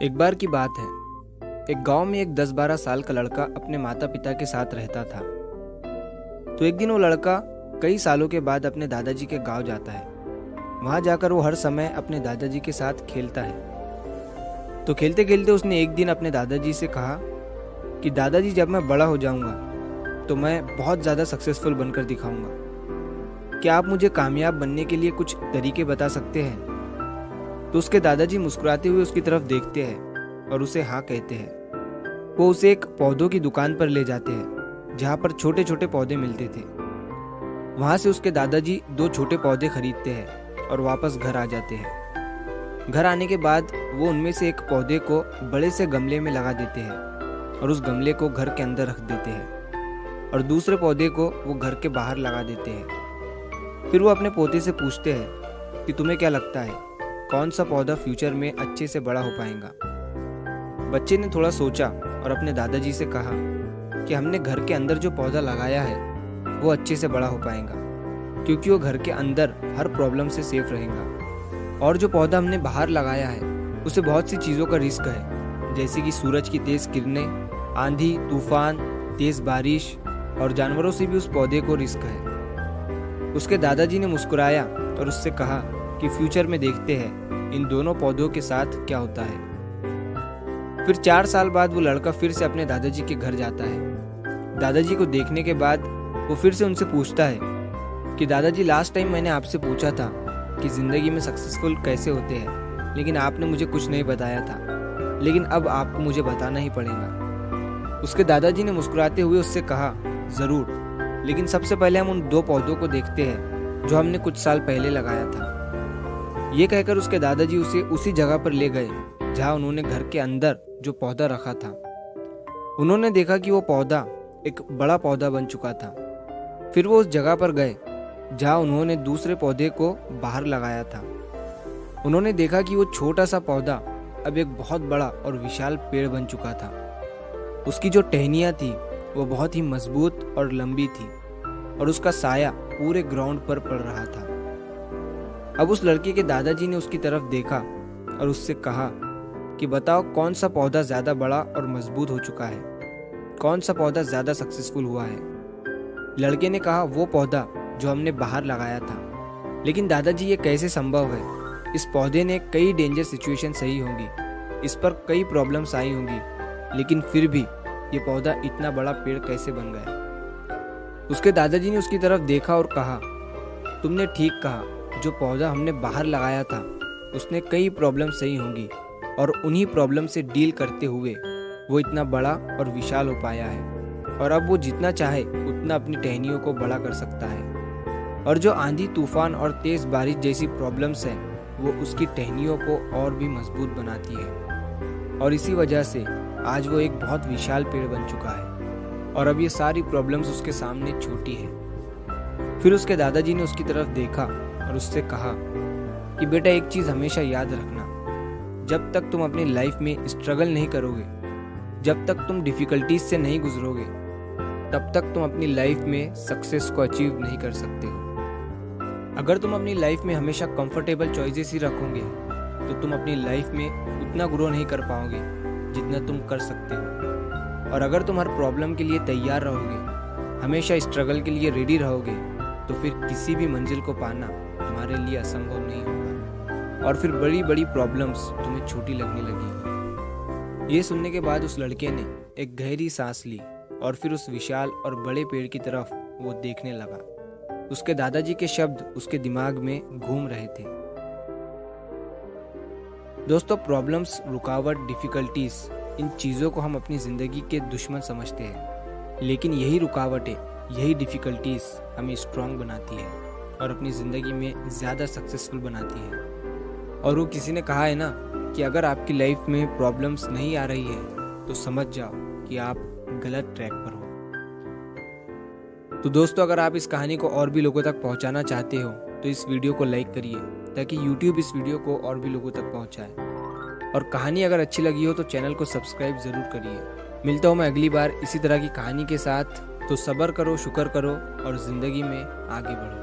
एक बार की बात है। एक गांव में एक 10-12 साल का लड़का अपने माता पिता के साथ रहता था। तो एक दिन वो लड़का कई सालों के बाद अपने दादाजी के गांव जाता है। वहां जाकर वो हर समय अपने दादाजी के साथ खेलता है। तो खेलते खेलते उसने एक दिन अपने दादाजी से कहा कि दादाजी, जब मैं बड़ा हो जाऊंगा तो मैं बहुत ज़्यादा सक्सेसफुल बनकर दिखाऊंगा। क्या आप मुझे कामयाब बनने के लिए कुछ तरीके बता सकते हैं? तो उसके दादाजी मुस्कुराते हुए उसकी तरफ देखते हैं और उसे हाँ कहते हैं। वो उसे एक पौधों की दुकान पर ले जाते हैं जहाँ पर छोटे छोटे पौधे मिलते थे। वहाँ से उसके दादाजी 2 छोटे पौधे खरीदते हैं और वापस घर आ जाते हैं। घर आने के बाद वो उनमें से एक पौधे को बड़े से गमले में लगा देते हैं और उस गमले को घर के अंदर रख देते हैं और दूसरे पौधे को वो घर के बाहर लगा देते हैं। फिर वो अपने पोते से पूछते हैं कि तुम्हें क्या लगता है, कौन सा पौधा फ्यूचर में अच्छे से बड़ा हो पाएगा? बच्चे ने थोड़ा सोचा और अपने दादाजी से कहा कि हमने घर के अंदर जो पौधा लगाया है वो अच्छे से बड़ा हो पाएगा, क्योंकि वो घर के अंदर हर प्रॉब्लम से सेफ रहेगा। और जो पौधा हमने बाहर लगाया है उसे बहुत सी चीज़ों का रिस्क है, जैसे कि सूरज की तेज़ किरणें, आंधी तूफान, तेज़ बारिश और जानवरों से भी उस पौधे को रिस्क है। उसके दादाजी ने मुस्कुराया और उससे कहा कि फ्यूचर में देखते हैं इन दोनों पौधों के साथ क्या होता है। फिर 4 साल बाद वो लड़का फिर से अपने दादाजी के घर जाता है। दादाजी को देखने के बाद वो फिर से उनसे पूछता है कि दादाजी, लास्ट टाइम मैंने आपसे पूछा था कि ज़िंदगी में सक्सेसफुल कैसे होते हैं, लेकिन आपने मुझे कुछ नहीं बताया था, लेकिन अब आपको मुझे बताना ही पड़ेगा। उसके दादाजी ने मुस्कुराते हुए उससे कहा, ज़रूर, लेकिन सबसे पहले हम उन 2 पौधों को देखते हैं जो हमने कुछ साल पहले लगाया था। ये कहकर उसके दादाजी उसे उसी जगह पर ले गए जहाँ उन्होंने घर के अंदर जो पौधा रखा था। उन्होंने देखा कि वो पौधा एक बड़ा पौधा बन चुका था। फिर वो उस जगह पर गए जहाँ उन्होंने दूसरे पौधे को बाहर लगाया था। उन्होंने देखा कि वो छोटा सा पौधा अब एक बहुत बड़ा और विशाल पेड़ बन चुका था। उसकी जो टहनियाँ थी वो बहुत ही मजबूत और लंबी थी और उसका साया पूरे ग्राउंड पर पड़ रहा था। अब उस लड़के के दादाजी ने उसकी तरफ देखा और उससे कहा कि बताओ, कौन सा पौधा ज़्यादा बड़ा और मजबूत हो चुका है, कौन सा पौधा ज़्यादा सक्सेसफुल हुआ है? लड़के ने कहा, वो पौधा जो हमने बाहर लगाया था। लेकिन दादाजी, ये कैसे संभव है? इस पौधे ने कई डेंजर सिचुएशन सही होंगी, इस पर कई प्रॉब्लम्स आई होंगी, लेकिन फिर भी ये पौधा इतना बड़ा पेड़ कैसे बन गया? उसके दादाजी ने उसकी तरफ देखा और कहा, तुमने ठीक कहा, जो पौधा हमने बाहर लगाया था उसने कई प्रॉब्लम सही होंगी और उन्हीं प्रॉब्लम से डील करते हुए वो इतना बड़ा और विशाल हो पाया है। और अब वो जितना चाहे उतना अपनी टहनियों को बड़ा कर सकता है। और जो आंधी तूफान और तेज़ बारिश जैसी प्रॉब्लम्स हैं वो उसकी टहनियों को और भी मजबूत बनाती है। और इसी वजह से आज वो एक बहुत विशाल पेड़ बन चुका है और अब ये सारी प्रॉब्लम्स उसके सामने छोटी है। फिर उसके दादाजी ने उसकी तरफ देखा और उससे कहा कि बेटा, एक चीज़ हमेशा याद रखना, जब तक तुम अपनी लाइफ में स्ट्रगल नहीं करोगे, जब तक तुम डिफ़िकल्टीज से नहीं गुजरोगे, तब तक तुम अपनी लाइफ में सक्सेस को अचीव नहीं कर सकते हो। अगर तुम अपनी लाइफ में हमेशा कंफर्टेबल चॉइसेस ही रखोगे तो तुम अपनी लाइफ में उतना ग्रो नहीं कर पाओगे जितना तुम कर सकते हो। और अगर तुम हर प्रॉब्लम के लिए तैयार रहोगे, हमेशा स्ट्रगल के लिए रेडी रहोगे, तो फिर किसी भी मंजिल को पाना तुम्हारे लिए असंभव नहीं होगा और फिर बड़ी बड़ी प्रॉब्लम्स तुम्हें छोटी लगने लगी। ये सुनने के बाद उस लड़के ने एक गहरी सांस ली और फिर उस विशाल और बड़े पेड़ की तरफ वो देखने लगा। उसके दादाजी के शब्द उसके दिमाग में घूम रहे थे। दोस्तों, प्रॉब्लम्स, रुकावट, डिफिकल्टीज, इन चीज़ों को हम अपनी ज़िंदगी के दुश्मन समझते हैं, लेकिन यही रुकावटें, यही डिफ़िकल्टीज हमें स्ट्रांग बनाती है और अपनी ज़िंदगी में ज़्यादा सक्सेसफुल बनाती है। और वो किसी ने कहा है ना कि अगर आपकी लाइफ में प्रॉब्लम्स नहीं आ रही है तो समझ जाओ कि आप गलत ट्रैक पर हो। तो दोस्तों, अगर आप इस कहानी को और भी लोगों तक पहुंचाना चाहते हो तो इस वीडियो को लाइक करिए ताकि YouTube इस वीडियो को और भी लोगों तक पहुंचाए। और कहानी अगर अच्छी लगी हो तो चैनल को सब्सक्राइब ज़रूर करिए। मिलता हूँ मैं अगली बार इसी तरह की कहानी के साथ। तो सब्र करो, शुक्र करो और ज़िंदगी में आगे बढ़ो।